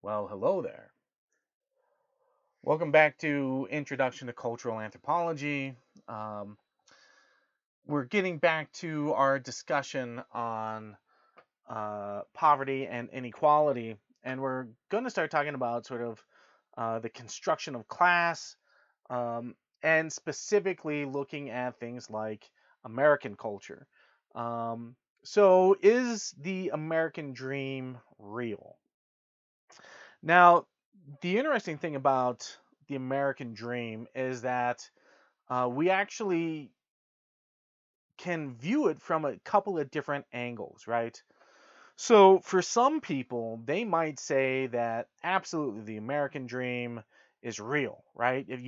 Well, hello there. Welcome back to Introduction to Cultural Anthropology. Um, we're getting back to our discussion on poverty and inequality, and we're going to start talking about sort of the construction of class, um, and specifically looking at things like American culture. So, is the American dream real? Now, the interesting thing about the American dream is that we actually can view it from a couple of different angles, right? So, for some people, they might say that absolutely the American dream is real, right? If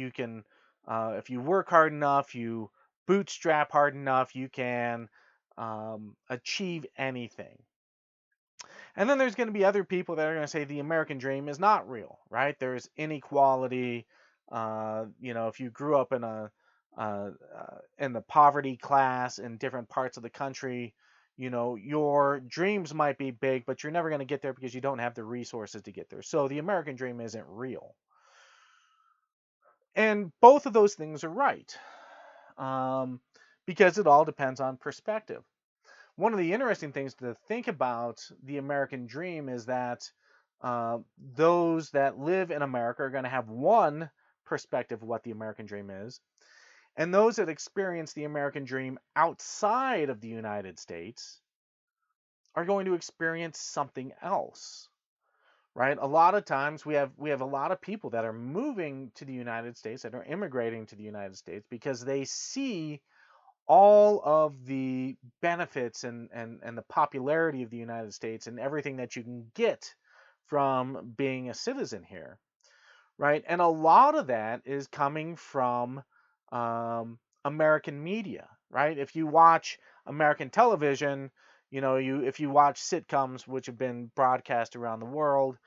you work hard enough, you bootstrap hard enough, you can achieve anything. And then there's going to be other people that are going to say the American dream is not real, right? There's inequality. If you grew up in the poverty class in different parts of the country, your dreams might be big, but you're never going to get there because you don't have the resources to get there. So the American dream isn't real. And both of those things are right, um, because it all depends on perspective. One of the interesting things to think about the American dream is that those that live in America are going to have one perspective of what the American dream is, and those that experience the American dream outside of the United States are going to experience something else. Right? A lot of times we have a lot of people that are moving to the United States, that are immigrating to the United States because they see all of the benefits and the popularity of the United States and everything that you can get from being a citizen here, right? And a lot of that is coming from American media, right? If you watch American television, if you watch sitcoms which have been broadcast around the world,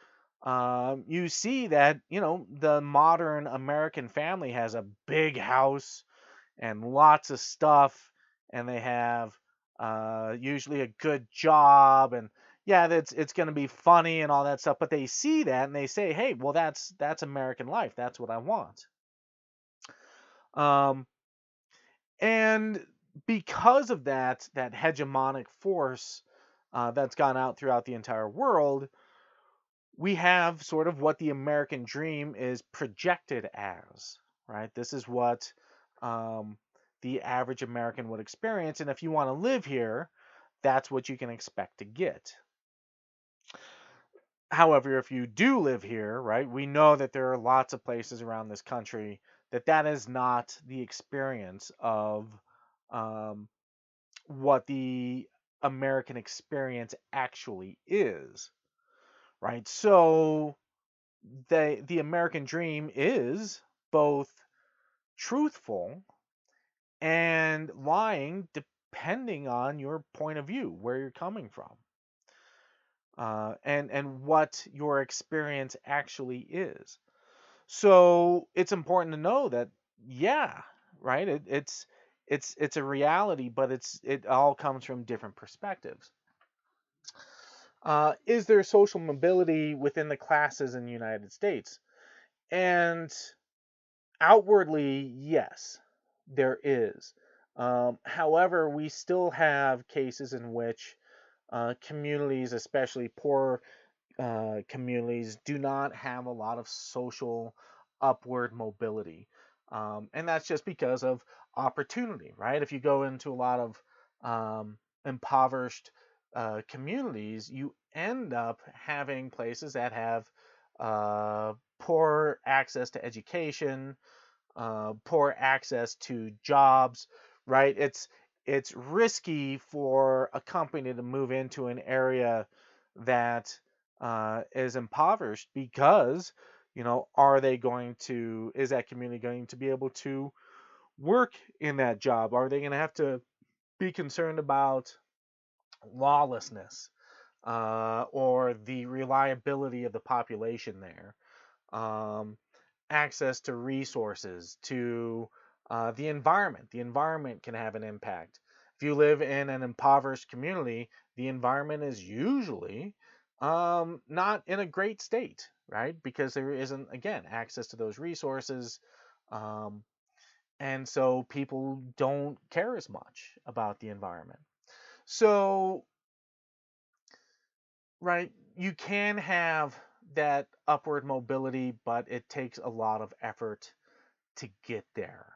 you see that the modern American family has a big house and lots of stuff, and they have usually a good job, and yeah, it's going to be funny and all that stuff. But they see that and they say, "Hey, well, that's American life. That's what I want." Um, and because of that hegemonic force that's gone out throughout the entire world, we have sort of what the American dream is projected as, right? This is what um, the average American would experience. And if you want to live here, that's what you can expect to get. However, if you do live here, right, we know that there are lots of places around this country that is not the experience of um, what the American experience actually is, right? So the American dream is both truthful and lying depending on your point of view, where you're coming from, and what your experience actually is. So it's important to know that, yeah, right. It's a reality, but it all comes from different perspectives. Is there social mobility within the classes in the United States? And outwardly, yes, there is. However, we still have cases in which communities, especially poor communities, do not have a lot of social upward mobility. And that's just because of opportunity, right? If you go into a lot of impoverished communities, you end up having places that have poor access to education, poor access to jobs, right? It's risky for a company to move into an area that is impoverished because, is that community going to be able to work in that job? Are they going to have to be concerned about lawlessness or the reliability of the population there? Um, Access to resources, to the environment. The environment can have an impact. If you live in an impoverished community, the environment is usually not in a great state, right? Because there isn't, again, access to those resources. Um, and so people don't care as much about the environment. So, right, you can have that upward mobility, but it takes a lot of effort to get there,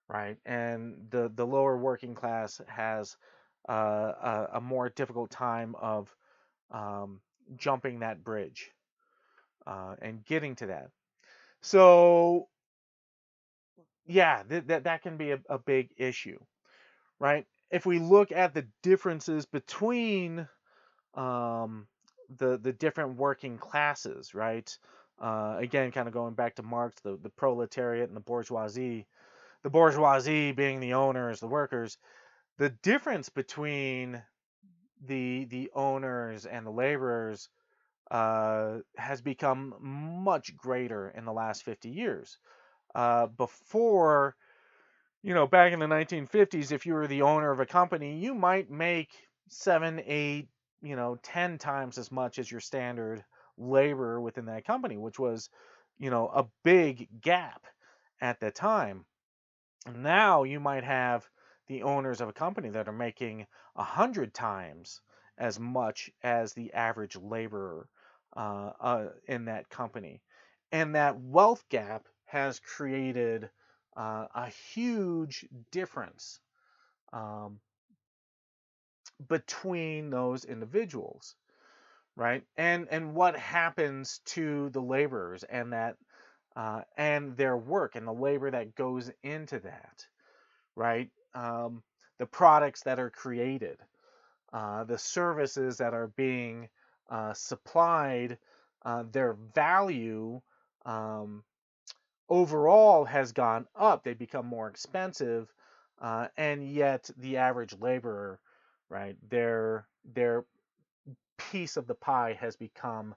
right? And the lower working class has a more difficult time of um, jumping that bridge and getting to that. So yeah, that can be a big issue, right? If we look at the differences between um, the different working classes, right? Again, kind of going back to Marx, the proletariat and the bourgeoisie being the owners, the workers. The difference between the owners and the laborers has become much greater in the last 50 years. Before, back in the 1950s, if you were the owner of a company, you might make 7, 8, 10 times as much as your standard laborer within that company, which was, a big gap at the time. Now you might have the owners of a company that are making 100 times as much as the average laborer in that company. And that wealth gap has created a huge difference um, between those individuals, right? And what happens to the laborers and their work and the labor that goes into that, right? The products that are created, the services that are being supplied, their value um, overall has gone up. They become more expensive, and yet the average laborer, right, their piece of the pie has become,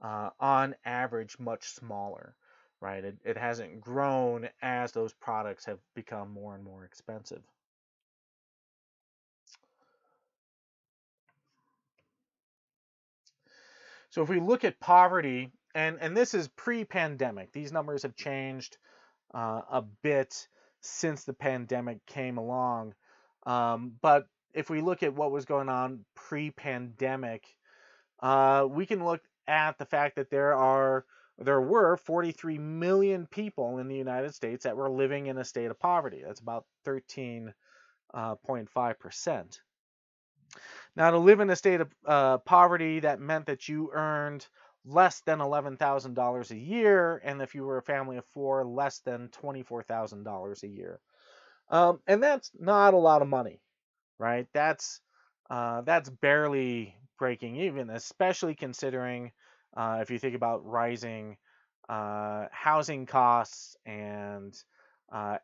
on average, much smaller. Right, it hasn't grown as those products have become more and more expensive. So if we look at poverty, and this is pre-pandemic, these numbers have changed a bit since the pandemic came along. But if we look at what was going on pre-pandemic, we can look at the fact that there were 43 million people in the United States that were living in a state of poverty. That's about 13.5%. Now, to live in a state of poverty, that meant that you earned less than $11,000 a year, and if you were a family of four, less than $24,000 a year. And that's not a lot of money, right? That's barely breaking even, especially considering if you think about rising housing costs and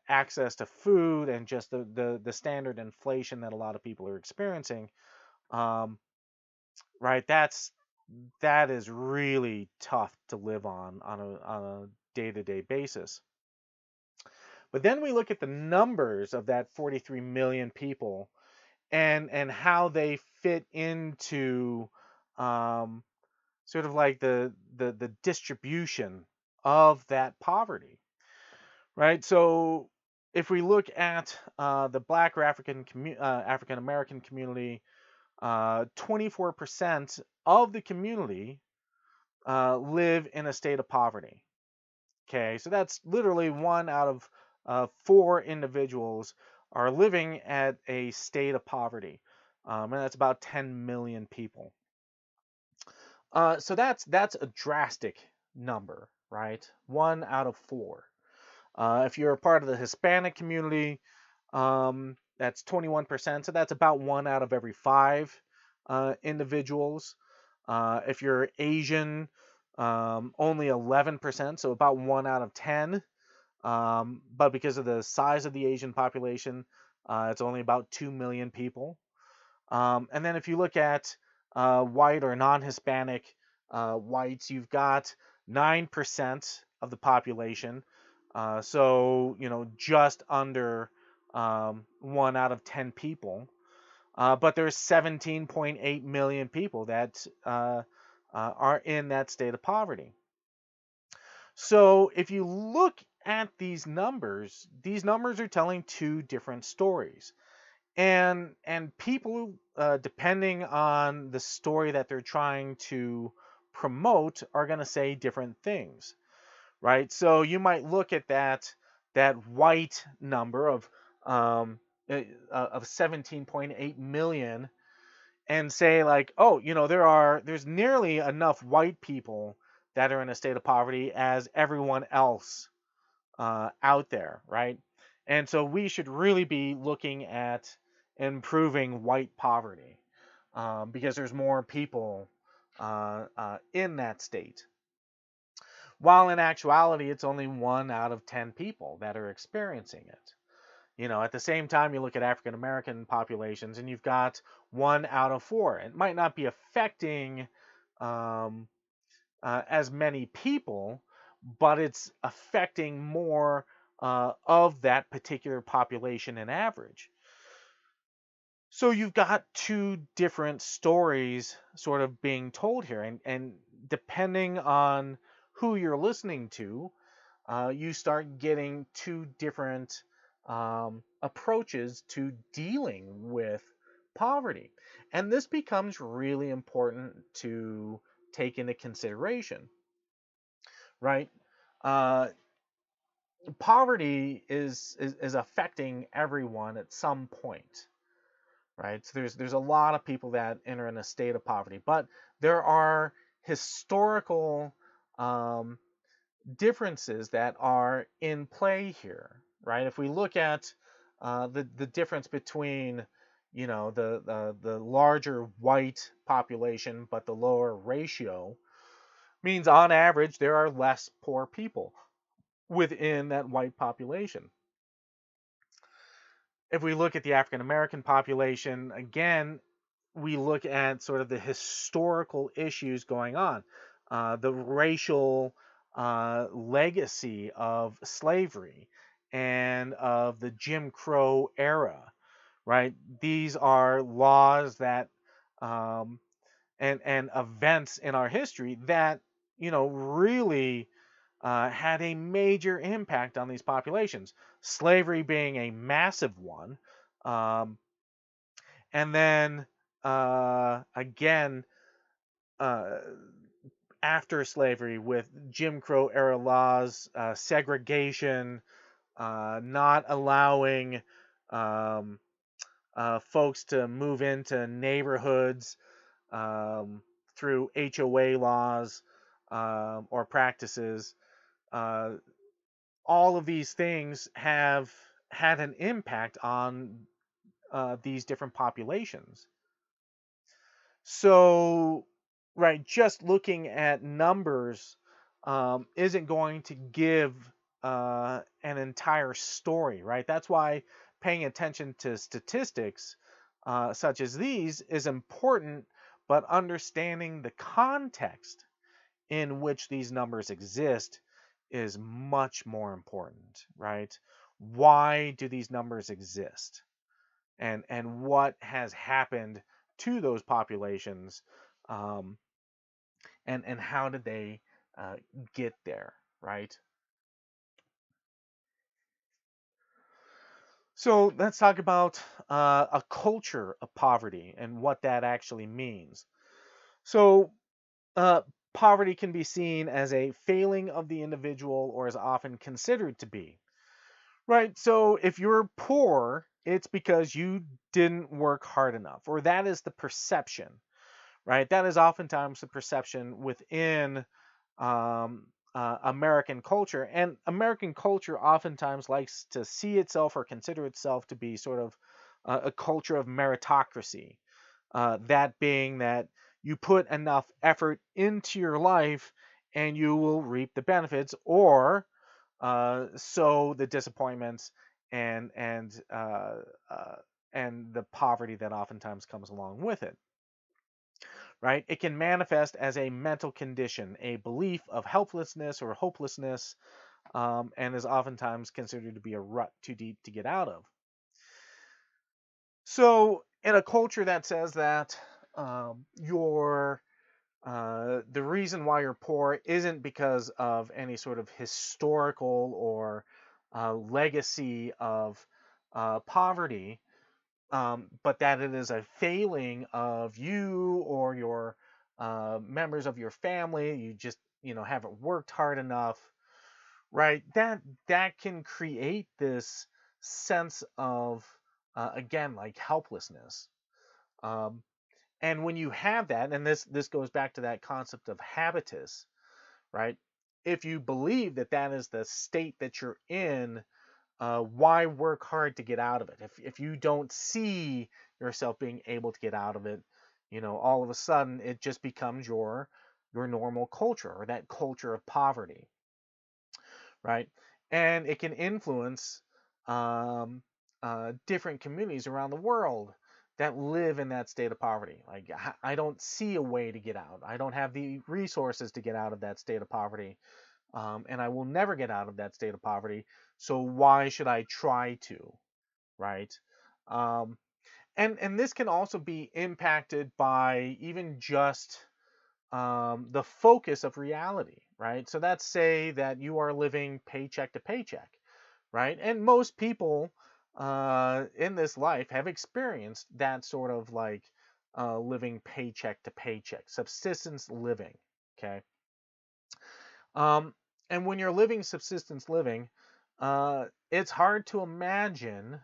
access to food and just the standard inflation that a lot of people are experiencing. Um, right, that is really tough to live on a day-to-day basis. But then we look at the numbers of that 43 million people and how they fit into um, sort of like the distribution of that poverty, right? So if we look at the Black or African American community, 24% of the community live in a state of poverty. Okay, so that's literally 1 out of 4 individuals are living at a state of poverty, and that's about 10 million people. So that's a drastic number, right? 1 out of 4. If you're a part of the Hispanic community, that's 21%. So that's about 1 out of every 5 individuals. If you're Asian, only 11%, so about 1 out of 10. But because of the size of the Asian population, it's only about 2 million people. And then if you look at white or non-Hispanic whites, you've got 9% of the population. So, just under 1 out of 10 people. But there's 17.8 million people that are in that state of poverty. So if you look at these numbers are telling two different stories. And people, depending on the story that they're trying to promote, are going to say different things, right? So you might look at that white number um, of 17.8 million and say like, oh, there's nearly enough white people that are in a state of poverty as everyone else out there, right? And so we should really be looking at improving white poverty, because there's more people in that state. While in actuality, it's only 1 out of 10 people that are experiencing it. At the same time, you look at African American populations and you've got 1 out of 4. It might not be affecting um, as many people, but it's affecting more of that particular population in average. So you've got two different stories sort of being told here, and depending on who you're listening to, you start getting two different approaches to dealing with poverty. And this becomes really important to take into consideration, right? Uh, Poverty is affecting everyone at some point, right? So there's a lot of people that enter in a state of poverty, but there are historical um, differences that are in play here, right? If we look at the difference between the larger white population but the lower ratio, means on average there are less poor people within that white population. If we look at the African American population, again, we look at sort of the historical issues going on, the racial legacy of slavery and of the Jim Crow era, right? These are laws that um, and events in our history that really had a major impact on these populations. Slavery being a massive one, um, and then again, uh, after slavery with Jim Crow era laws, segregation, not allowing um, folks to move into neighborhoods um, through HOA laws or practices. Uh, all of these things have had an impact on these different populations. So, right, just looking at numbers isn't going to give an entire story, right? That's why paying attention to statistics such as these is important, but understanding the context in which these numbers exist is much more important, right? Why do these numbers exist? And what has happened to those populations, um, and how did they uh, get there, right? So let's talk about a culture of poverty and what that actually means. So uh, poverty can be seen as a failing of the individual, or is often considered to be. Right. So if you're poor, it's because you didn't work hard enough, or that is the perception, right? That is oftentimes the perception within American culture. And American culture oftentimes likes to see itself or consider itself to be sort of a culture of meritocracy. That being that you put enough effort into your life and you will reap the benefits, or so the disappointments and and uh, uh, and the poverty that oftentimes comes along with it. Right? It can manifest as a mental condition, a belief of helplessness or hopelessness, and is oftentimes considered to be a rut too deep to get out of. So, in a culture that says that your the reason why you're poor isn't because of any sort of historical or legacy of poverty, but that it is a failing of you or your members of your family. You just, haven't worked hard enough, right? That can create this sense of, again, like helplessness. Um, and when you have that, and this goes back to that concept of habitus, right? If you believe that that is the state that you're in, why work hard to get out of it? If you don't see yourself being able to get out of it, all of a sudden it just becomes your normal culture, or that culture of poverty, right? And it can influence um, different communities around the world that live in that state of poverty. Like, I don't see a way to get out. I don't have the resources to get out of that state of poverty, and I will never get out of that state of poverty. So why should I try to, right? Um, and this can also be impacted by even just the focus of reality, right? So let's say that you are living paycheck to paycheck, right? And most people in this life have experienced that sort of like living paycheck to paycheck, subsistence living, okay? Um, and when you're living subsistence living, it's hard to imagine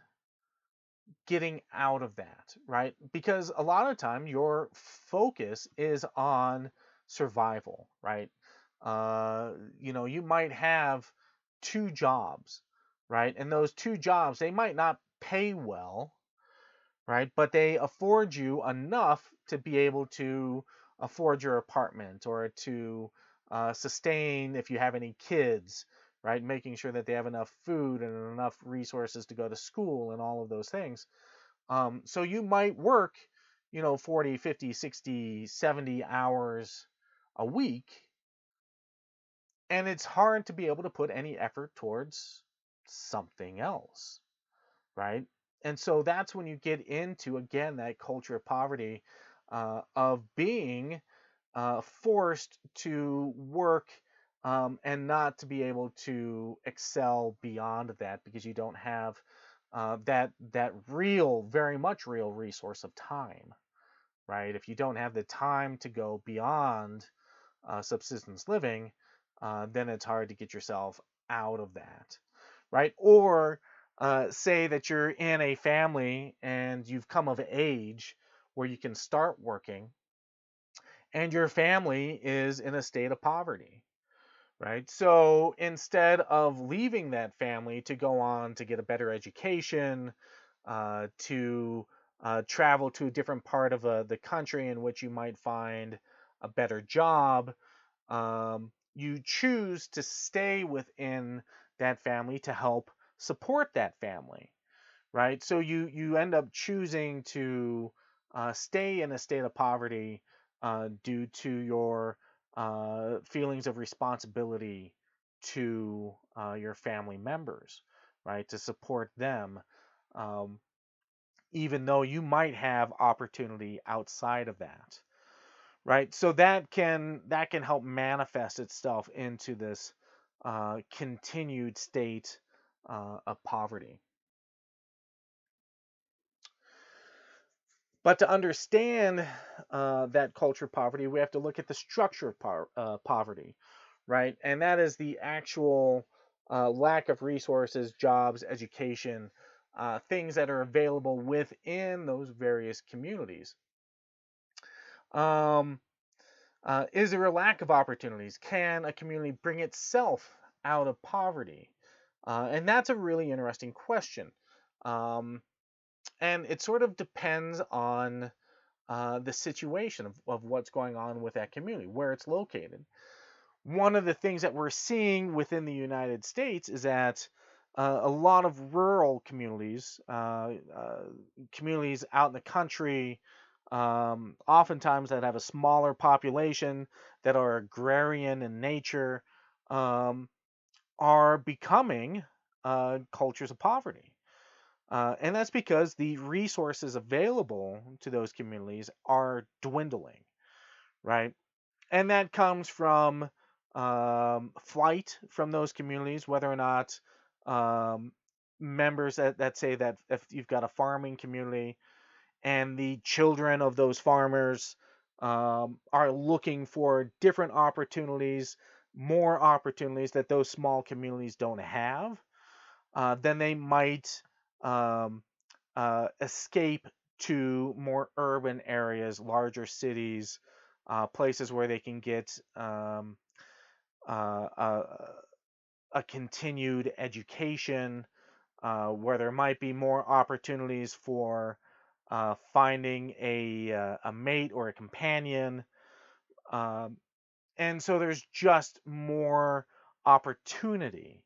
getting out of that, right? Because a lot of time your focus is on survival, right? You might have two jobs, right? And those two jobs, they might not pay well, right? But they afford you enough to be able to afford your apartment, or to sustain if you have any kids, right? Making sure that they have enough food and enough resources to go to school and all of those things. So you might work, 40, 50, 60, 70 hours a week, and it's hard to be able to put any effort towards something else, right? And so that's when you get into, again, that culture of poverty, of being forced to work, and not to be able to excel beyond that, because you don't have that real, very much real resource of time, right? If you don't have the time to go beyond subsistence living, then it's hard to get yourself out of that, right? Or say that you're in a family and you've come of age where you can start working, and your family is in a state of poverty, right? So instead of leaving that family to go on to get a better education, to travel to a different part of the country in which you might find a better job, you choose to stay within that family to help support that family, right? So you end up choosing to stay in a state of poverty due to your feelings of responsibility to your family members, right? To support them, um, even though you might have opportunity outside of that, right? So that can help manifest itself into this continued state of poverty. But to understand that culture of poverty, we have to look at the structure of poverty, right? And that is the actual lack of resources, jobs, education, things that are available within those various communities. Um, is there a lack of opportunities? Can a community bring itself out of poverty? And that's a really interesting question. Um, and it sort of depends on the situation of what's going on with that community, where it's located. One of the things that we're seeing within the United States is that a lot of rural communities, communities out in the country, oftentimes that have a smaller population, that are agrarian in nature, um, are becoming cultures of poverty. And that's because the resources available to those communities are dwindling, right? And that comes from flight from those communities, whether or not um, members that say that if you've got a farming community and the children of those farmers are looking for different opportunities, more opportunities that those small communities don't have, then they might um, escape to more urban areas, larger cities, places where they can get uh, a, a continued education, where there might be more opportunities for finding a mate or a companion. Um, and so there's just more opportunity,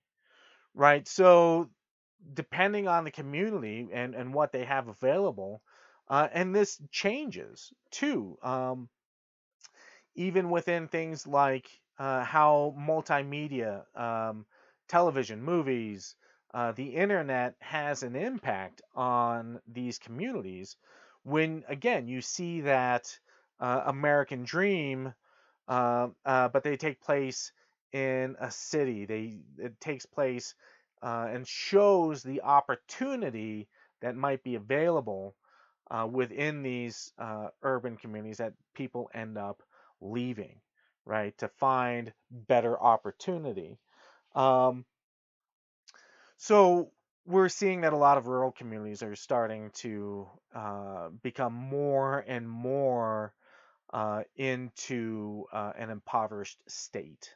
right? So depending on the community and what they have available, and this changes too. Even within things like how multimedia, television, movies, the internet has an impact on these communities. When again you see that American Dream, but they take place in a city. It takes place and shows the opportunity that might be available within these urban communities that people end up leaving, right, to find better opportunity. Um, so we're seeing that a lot of rural communities are starting to become more and more into an impoverished state.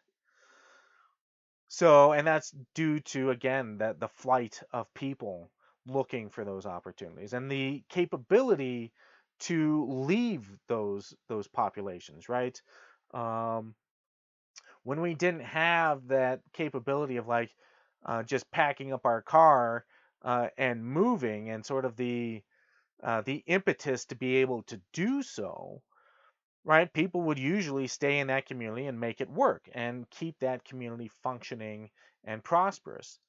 So, and that's due to, again, that the flight of people looking for those opportunities and the capability to leave those populations, right? Um, when we didn't have that capability of like just packing up our car and moving, and sort of the impetus to be able to do so, right? People would usually stay in that community and make it work and keep that community functioning and prosperous.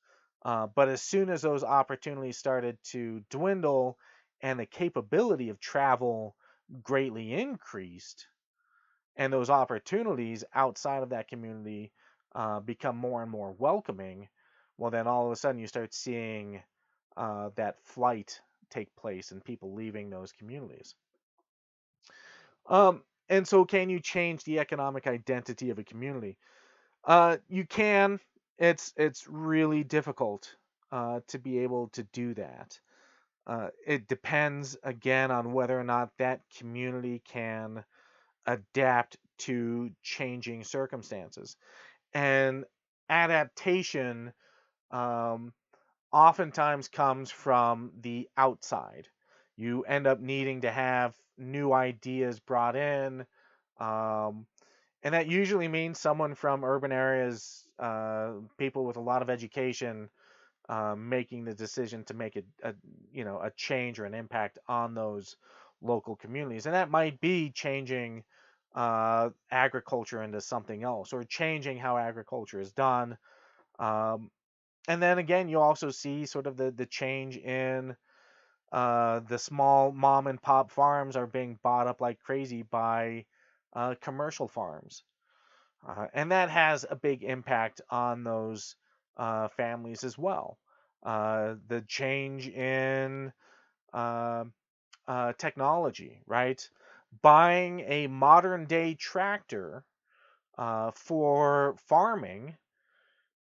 But as soon as those opportunities started to dwindle and the capability of travel greatly increased, and those opportunities outside of that community become more and more welcoming, well, then all of a sudden you start seeing that flight take place and people leaving those communities. And so, can you change the economic identity of a community? You can. It's really difficult to be able to do that. It depends again on whether or not that community can adapt to changing circumstances. And adaptation um, oftentimes comes from the outside. You end up needing to have new ideas brought in. Um, and that usually means someone from urban areas, people with a lot of education, making the decision to make a change or an impact on those local communities. And that might be changing agriculture into something else, or changing how agriculture is done. Um, and then again, you also see sort of the change in the small mom and pop farms are being bought up like crazy by commercial farms. And that has a big impact on those families as well. The change in uh, technology, right? Buying a modern day tractor for farming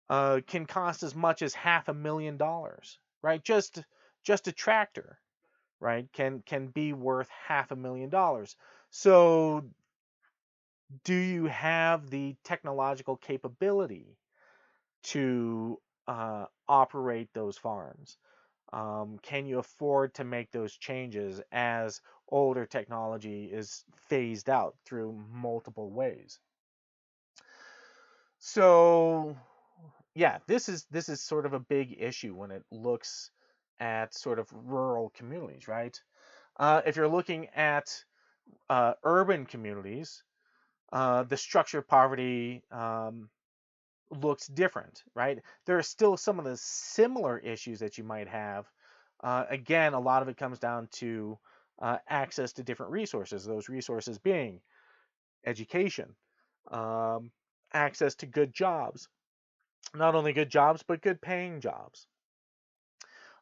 can cost as much as $500,000, right? Just a tractor, right? Can be worth $500,000. So, do you have the technological capability to operate those farms? Can you afford to make those changes as older technology is phased out through multiple ways? So, yeah, this is sort of a big issue when it looks at sort of rural communities, right? If you're looking at urban communities, the structure of poverty looks different, right? There are still some of the similar issues that you might have. Again, a lot of it comes down to access to different resources, those resources being education, um, access to good jobs, not only good jobs, but good paying jobs,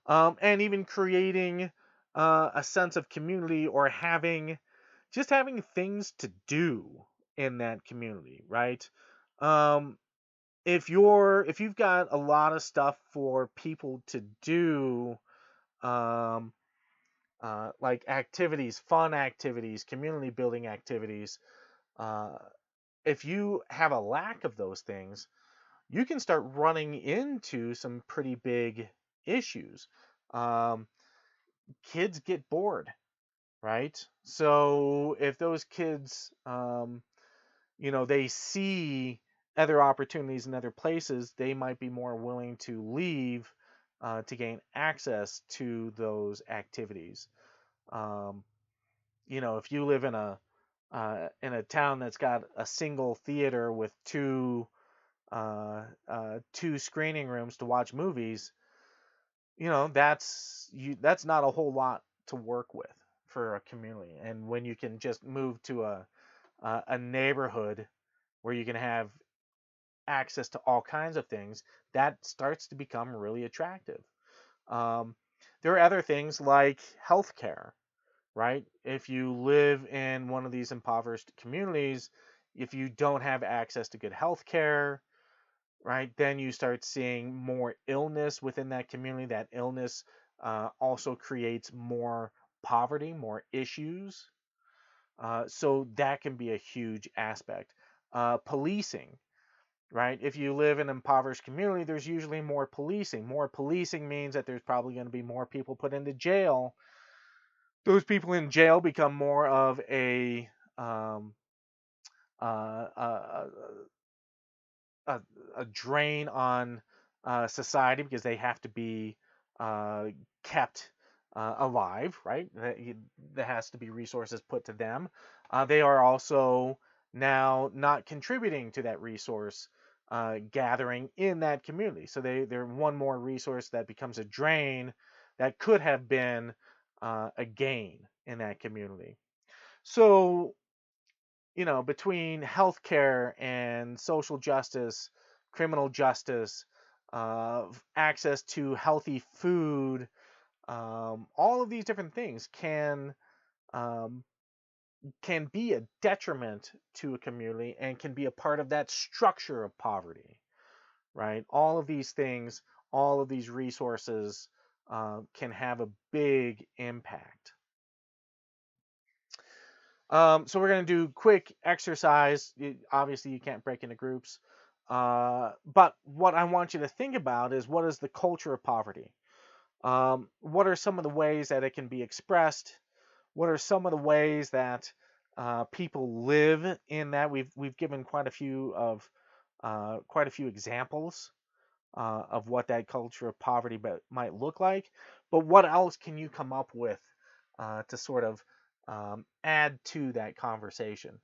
and even creating a sense of community, or having things to do in that community, right? Um, if you've got a lot of stuff for people to do, um, like activities, fun activities, community building activities, uh, if you have a lack of those things, you can start running into some pretty big issues. Um, Kids get bored, right? So if those kids, they see other opportunities in other places, they might be more willing to leave to gain access to those activities. Um, if you live in a town that's got a single theater with two screening rooms to watch movies, that's not a whole lot to work with for a community. And when you can just move to a neighborhood where you can have access to all kinds of things, that starts to become really attractive. Um, there are other things like healthcare, right? If you live in one of these impoverished communities, if you don't have access to good healthcare, right, then you start seeing more illness within that community. That illness also creates more poverty, more issues. So that can be a huge aspect. Policing, right? If you live in an impoverished community, there's usually more policing. More policing means that there's probably going to be more people put into jail. Those people in jail become more of um, uh, uh, a, a drain on society, because they have to be uh, kept alive, right? There has to be resources put to them. They are also now not contributing to that resource gathering in that community. So they're one more resource that becomes a drain that could have been a gain in that community. So between healthcare and social justice, criminal justice, access to healthy food, all of these different things um, can be a detriment to a community and can be a part of that structure of poverty, right? All of these things, all of these resources can have a big impact. So we're going to do quick exercise. Obviously, you can't break into groups. But what I want you to think about is, what is the culture of poverty? What are some of the ways that it can be expressed? What are some of the ways that people live in that? We've given quite a few examples of what that culture of poverty might look like. But what else can you come up with to sort of add to that conversation?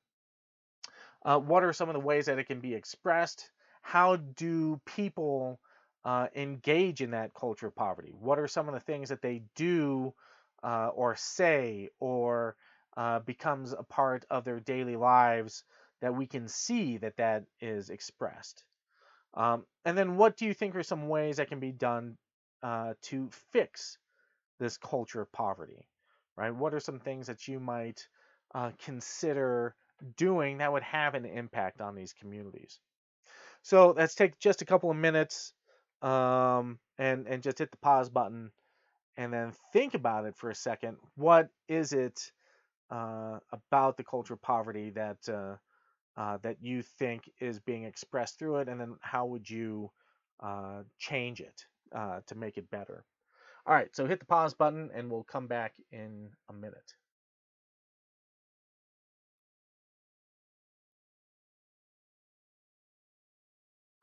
What are some of the ways that it can be expressed? How do people engage in that culture of poverty? What are some of the things that they do or say, or becomes a part of their daily lives, that we can see that is expressed? And then what do you think are some ways that can be done to fix this culture of poverty, right? What are some things that you might consider doing that would have an impact on these communities? So let's take just a couple of minutes and just hit the pause button and then think about it for a second. What is it about the culture of poverty that you think is being expressed through it, and then how would you change it to make it better? All right, so hit the pause button and we'll come back in a minute.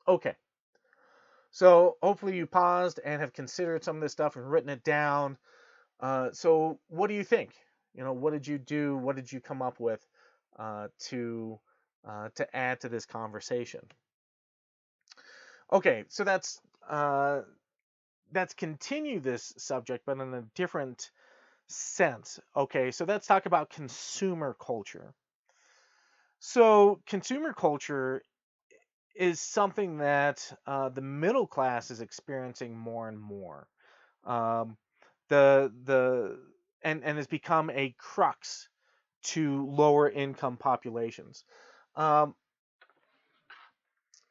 Okay, so hopefully you paused and have considered some of this stuff and written it down. So what do you think? What did you do? What did you come up with to add to this conversation? Okay, so that's continue this subject, but in a different sense. Okay, so let's talk about consumer culture. So consumer culture is something that the middle class is experiencing more and more. Um, the and has become a crux to lower income populations. Um,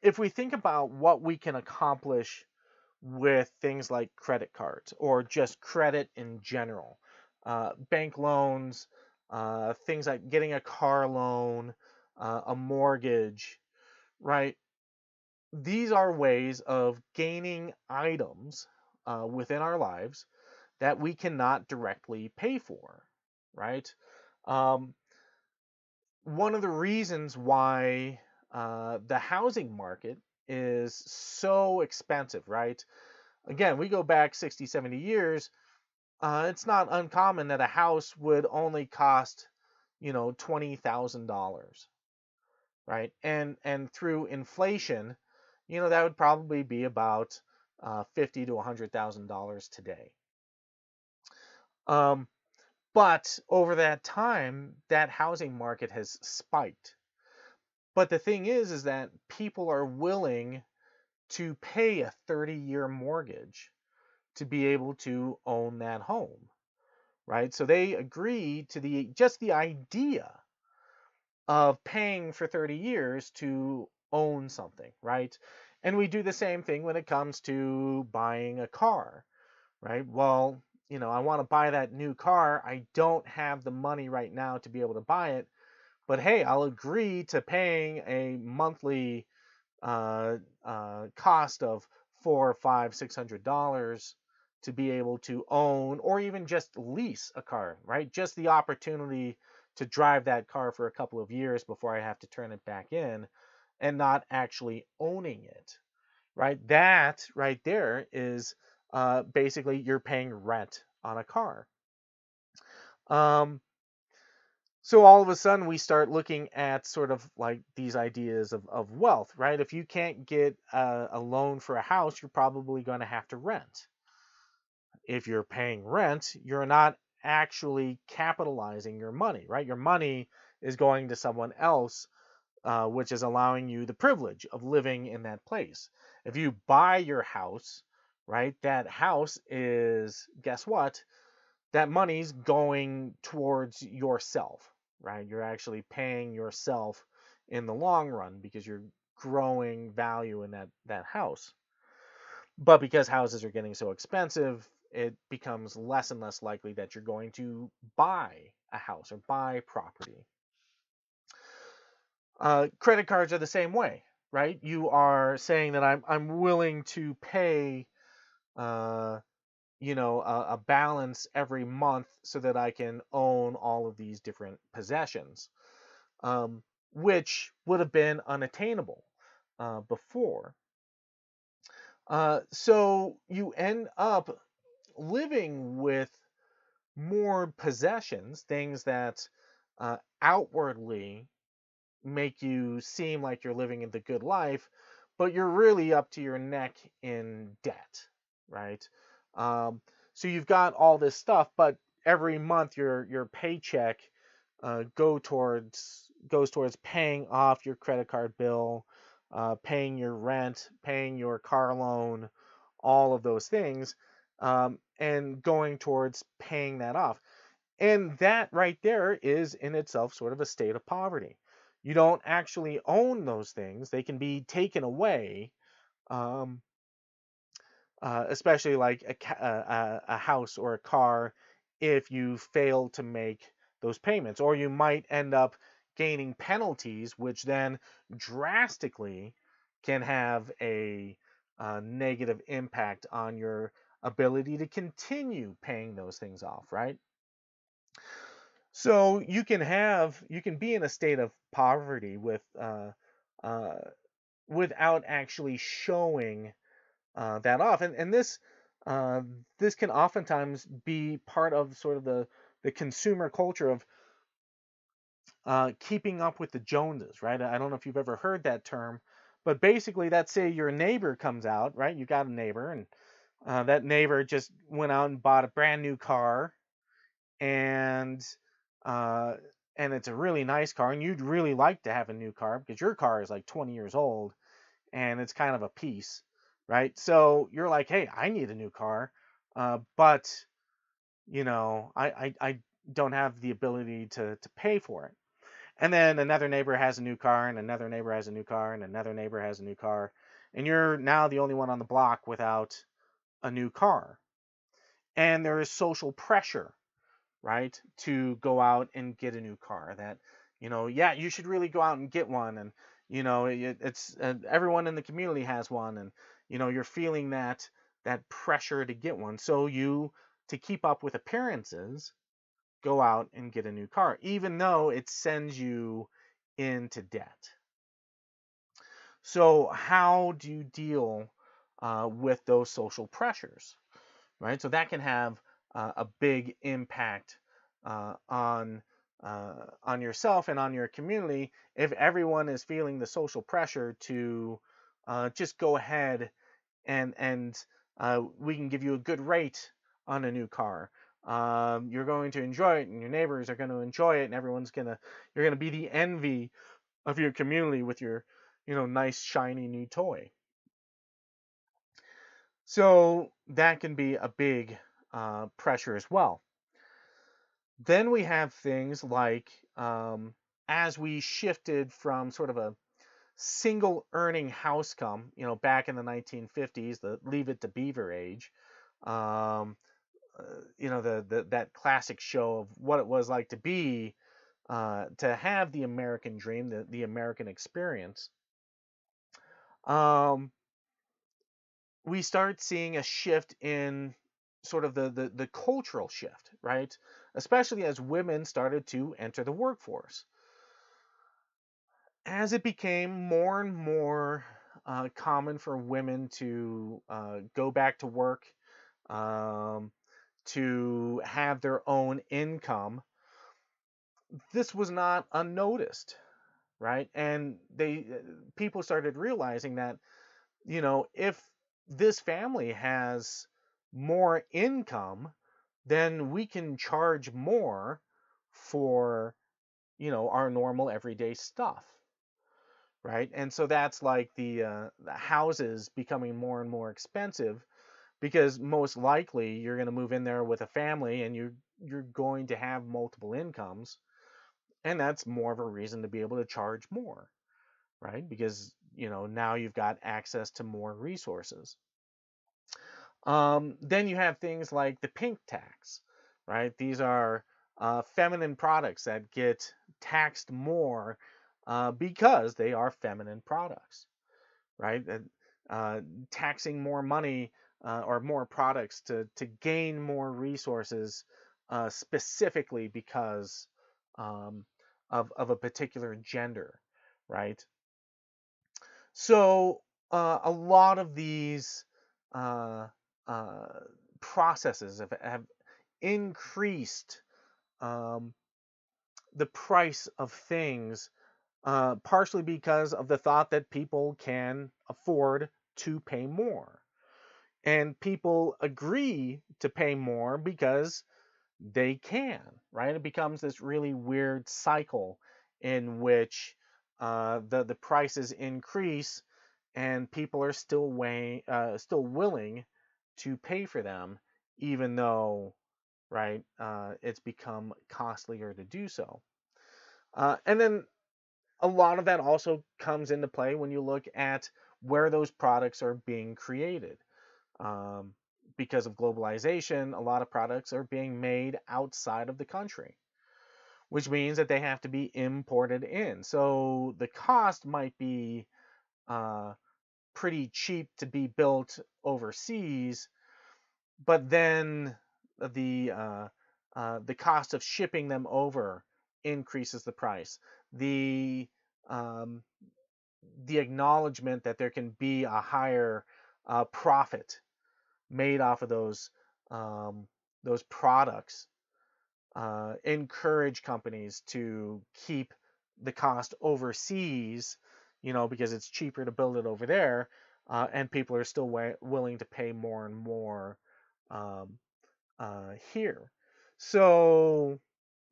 if we think about what we can accomplish with things like credit cards or just credit in general, bank loans, things like getting a car loan, a mortgage, right? These are ways of gaining items within our lives that we cannot directly pay for, right? Um, One of the reasons why the housing market is so expensive, right? Again, we go back 60, 70 years, it's not uncommon that a house would only cost, $20,000, right? And through inflation, that would probably be about fifty to $100,000 today. Um, but over that time, that housing market has spiked. But the thing is that people are willing to pay a 30-year mortgage to be able to own that home, right? So they agree to the idea of paying for 30 years to own something, right? And we do the same thing when it comes to buying a car, right? Well, I want to buy that new car. I don't have the money right now to be able to buy it, but hey, I'll agree to paying a monthly cost of four, five, $600 to be able to own or even just lease a car, right? Just the opportunity to drive that car for a couple of years before I have to turn it back in and not actually owning it, right? That right there is basically you're paying rent on a car. Um, so all of a sudden we start looking at sort of like these ideas of wealth, right? If you can't get a loan for a house, you're probably going to have to rent. If you're paying rent, you're not actually capitalizing your money, right? Your money is going to someone else, which is allowing you the privilege of living in that place. If you buy your house, right, that house is, guess what? That money's going towards yourself, right? You're actually paying yourself in the long run because you're growing value in that house. But because houses are getting so expensive, it becomes less and less likely that you're going to buy a house or buy property. Credit cards are the same way, right? You are saying that I'm willing to pay uh, a balance every month so that I can own all of these different possessions, um, which would have been unattainable before. So you end up living with more possessions, things that outwardly make you seem like you're living in the good life, but you're really up to your neck in debt, right? Um, so you've got all this stuff, but every month your paycheck goes towards paying off your credit card bill, paying your rent, paying your car loan, all of those things, and going towards paying that off. And that right there is in itself sort of a state of poverty. You don't actually own those things, they can be taken away, um, especially like a house or a car, if you fail to make those payments. Or you might end up gaining penalties, which then drastically can have a negative impact on your ability to continue paying those things off, right? So you can be in a state of poverty uh, without actually showing that off, and uh, this can oftentimes be part of sort of the consumer culture of keeping up with the Joneses, right? I don't know if you've ever heard that term, but basically, let's say your neighbor comes out, right? You got a neighbor, and that neighbor just went out and bought a brand new car, and uh, and it's a really nice car, and you'd really like to have a new car because your car is like 20 years old and it's kind of a piece, right? So you're like, hey, I need a new car, but I don't have the ability to pay for it. And then another neighbor has a new car, and another neighbor has a new car, and another neighbor has a new car, and you're now the only one on the block without a new car. And there is social pressure, right, to go out and get a new car. That, yeah, you should really go out and get one, and it's everyone in the community has one, and you're feeling that pressure to get one. So you, to keep up with appearances, go out and get a new car, even though it sends you into debt. So how do you deal with those social pressures, right? So that can have a big impact on yourself and on your community if everyone is feeling the social pressure to just go ahead and we can give you a good rate on a new car. You're going to enjoy it, and your neighbors are going to enjoy it, and you're gonna be the envy of your community with your, nice shiny new toy. So that can be a big pressure as well. Then we have things like as we shifted from sort of a single earning housecome, back in the 1950s, the Leave It to Beaver age, um, that classic show of what it was like to be, to have the American dream, the American experience. Um, we start seeing a shift in sort of the cultural shift, right? Especially as women started to enter the workforce. As it became more and more common for women to go back to work, um, to have their own income, this was not unnoticed, right? And people started realizing that, if this family has more income, then we can charge more for, our normal everyday stuff, right? And so that's like the houses becoming more and more expensive because most likely you're going to move in there with a family and you're going to have multiple incomes, and that's more of a reason to be able to charge more, right? Because now you've got access to more resources. Then you have things like the pink tax, right? These are feminine products that get taxed more because they are feminine products, right? Uh, Taxing more money or more products to gain more resources, specifically because um, of a particular gender, right? So a lot of these uh, uh, processes have increased um, the price of things, partially because of the thought that people can afford to pay more. And people agree to pay more because they can, right? It becomes this really weird cycle in which the prices increase and people are still willing to pay for them, even though, right, it's become costlier to do so. And then a lot of that also comes into play when you look at where those products are being created. Um, because of globalization, a lot of products are being made outside of the country, which means that they have to be imported in. So the cost might be uh, pretty cheap to be built overseas, but then the uh, the cost of shipping them over increases the price. The um, the acknowledgement that there can be a higher profit made off of um, those products encourage companies to keep the cost overseas, because it's cheaper to build it over there, and people are still willing to pay more and more um, here. So,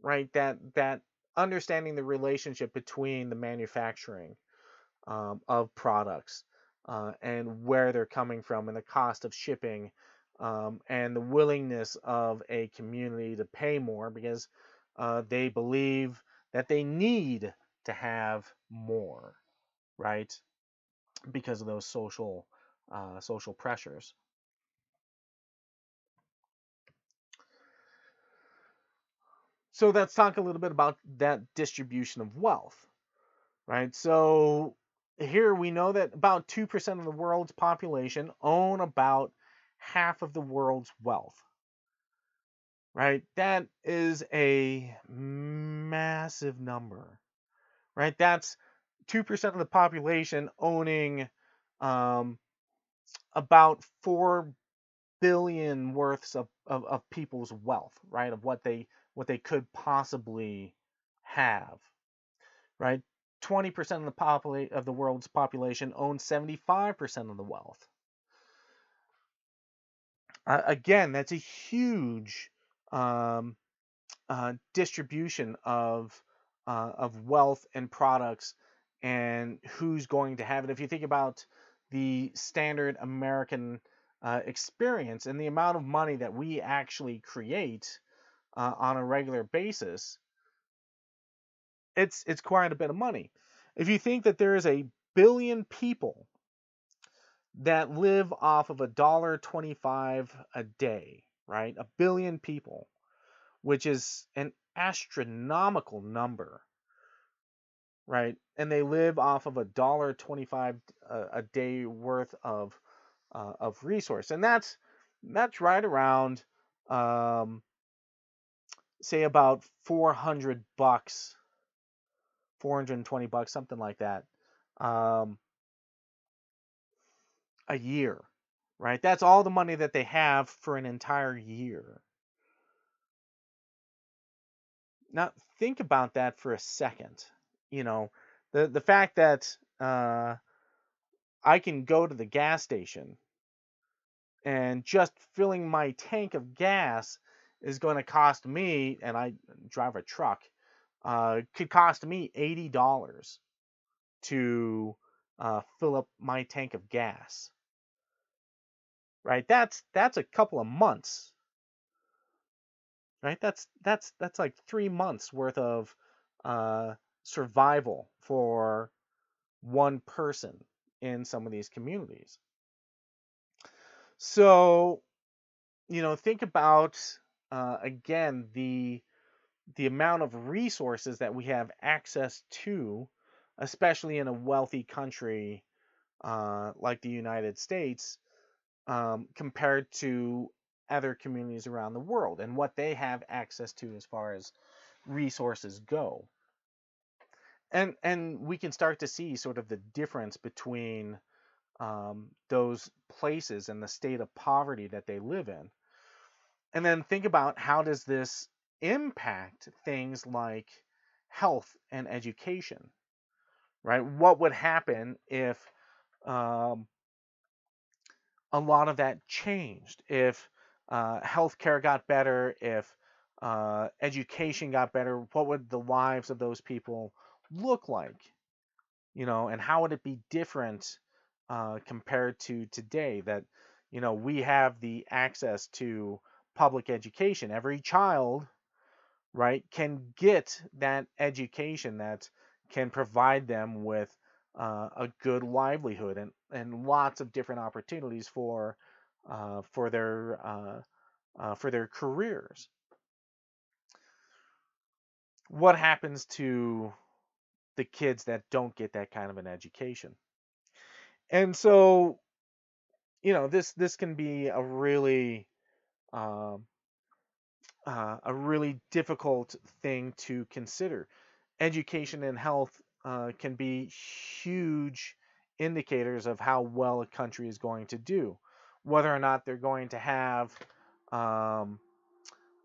right, that understanding the relationship between the manufacturing of products and where they're coming from and the cost of shipping and the willingness of a community to pay more because they believe that they need to have more, right? Because of those social pressures. So let's talk a little bit about that distribution of wealth, right? So here we know that about 2% of the world's population own about half of the world's wealth, right? That is a massive number, right? That's 2% of the population owning um, about 4 billion worths of people's wealth, right? Of what they could possibly have, right? 20% of the world's population owns 75% of the wealth. Again, that's a huge um, distribution of wealth and products and who's going to have it. If you think about the standard American experience and the amount of money that we actually create on a regular basis, it's quite a bit of money. If you think that there is a billion people that live off of $1.25 a day, right? A billion people, which is an astronomical number, right? And they live off of $1.25 a day worth of resource, and that's right around say about $400, $420, something like that, um, a year, right? That's all the money that they have for an entire year. Now think about that for a second. You know, the fact that I can go to the gas station and just filling my tank of gas is going to cost me, and I drive a truck, could cost me $80 to fill up my tank of gas. Right? That's a couple of months. Right? That's like 3 months worth of uh, survival for one person in some of these communities. So think about again the amount of resources that we have access to, especially in a wealthy country like the United States, compared to other communities around the world and what they have access to as far as resources go. And we can start to see sort of the difference between those places and the state of poverty that they live in. And then think about how does this impact things like health and education, right? What would happen if um, a lot of that changed? If healthcare got better, if education got better, what would the lives of those people look like? And how would it be different compared to today that, we have the access to public education? Every child, right, can get that education that can provide them with a good livelihood and lots of different opportunities for their careers. What happens to the kids that don't get that kind of an education? And so, this can be um, a really difficult thing to consider. Education and health can be huge indicators of how well a country is going to do, whether or not they're going to have um,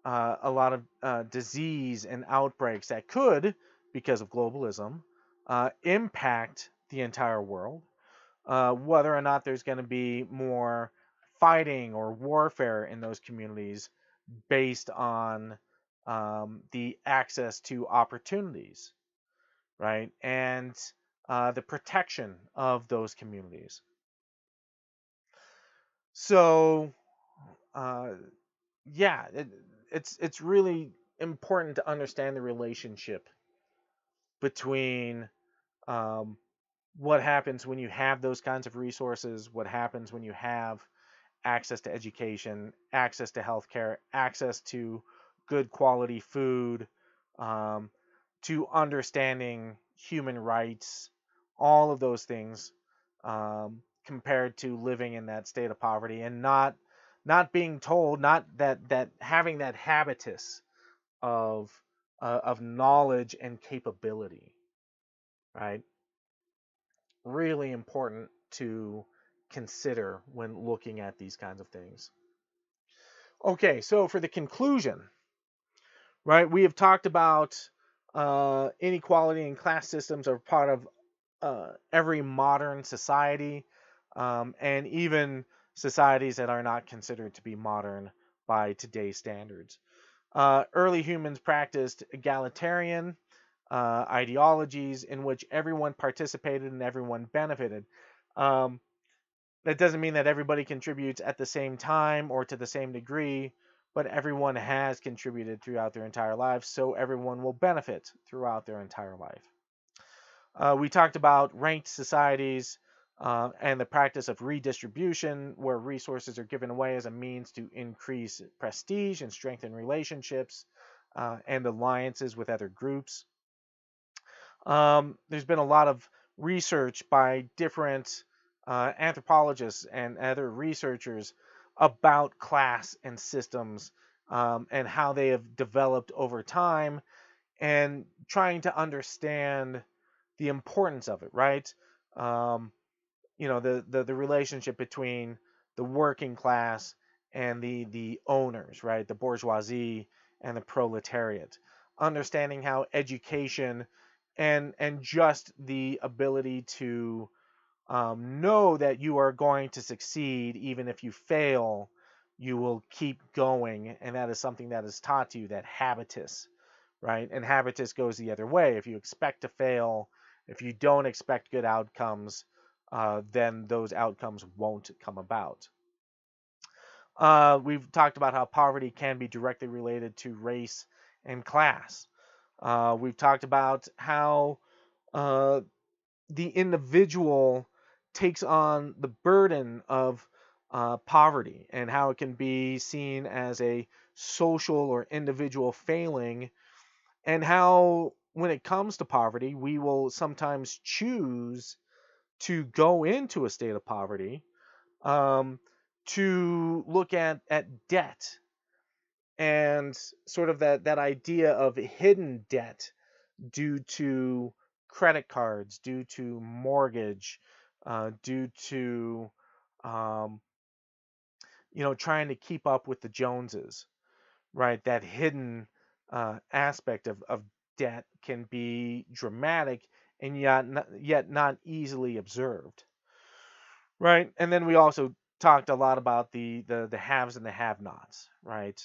a lot of disease and outbreaks that could, because of globalism, impact the entire world, whether or not there's going to be more fighting or warfare in those communities based on the access to opportunities, right? And the protection of those communities. So, uh, yeah, it's really important to understand the relationship between um, what happens when you have those kinds of resources, what happens when you have access to education, access to healthcare, access to good quality food, um, to understanding human rights, all of those things, compared to living in that state of poverty and not being told, not that having that habitus of knowledge and capability, right? Really important to consider when looking at these kinds of things. Okay, so for the conclusion, right, we have talked about inequality and class systems are part of every modern society, and even societies that are not considered to be modern by today's standards. Early humans practiced egalitarian ideologies in which everyone participated and everyone benefited. Um, that doesn't mean that everybody contributes at the same time or to the same degree, but everyone has contributed throughout their entire lives, so everyone will benefit throughout their entire life. We talked about ranked societies and the practice of redistribution, where resources are given away as a means to increase prestige and strengthen relationships and alliances with other groups. There's been a lot of research by different anthropologists and other researchers about class and systems, and how they have developed over time, and trying to understand the importance of it, right? Um, the relationship between the working class and the owners, right? The bourgeoisie and the proletariat. Understanding how education and just the ability to know that you are going to succeed even if you fail, you will keep going, and that is something that is taught to you, that habitus, right? And habitus goes the other way. If you expect to fail, if you don't expect good outcomes, then those outcomes won't come about. We've talked about how poverty can be directly related to race and class. We've talked about how uh, the individual takes on the burden of poverty, and how it can be seen as a social or individual failing, and how when it comes to poverty, we will sometimes choose to go into a state of poverty, um, to look at debt and sort of that idea of hidden debt due to credit cards, due to mortgage, due to um, trying to keep up with the Joneses, right? That hidden aspect of debt can be dramatic and yet not easily observed, right? And then we also talked a lot about the haves and the have-nots, right?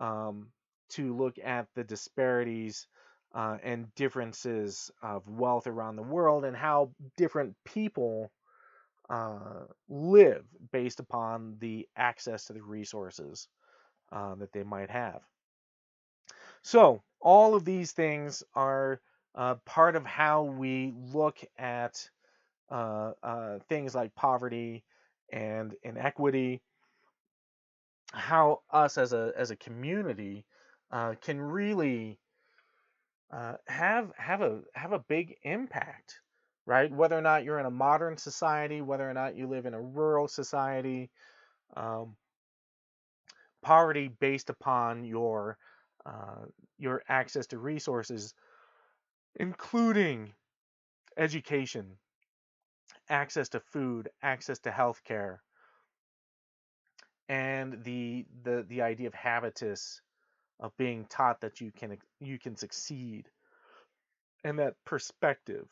Um, to look at the disparities and differences of wealth around the world, and how different people live based upon the access to the resources that they might have. So all of these things are part of how we look at things like poverty and inequity, how us as a community can really have a big impact, right? Whether or not you're in a modern society, whether or not you live in a rural society, um, poverty based upon your access to resources, including education, access to food, access to healthcare, and the idea of habitus, of being taught that you can succeed, and that perspective.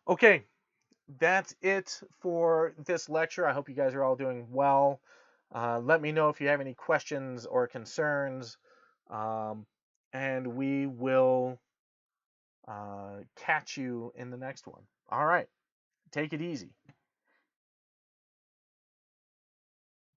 Okay, that's it for this lecture. I hope you guys are all doing well. Let me know if you have any questions or concerns. Um, and we will catch you in the next one. All right. Take it easy.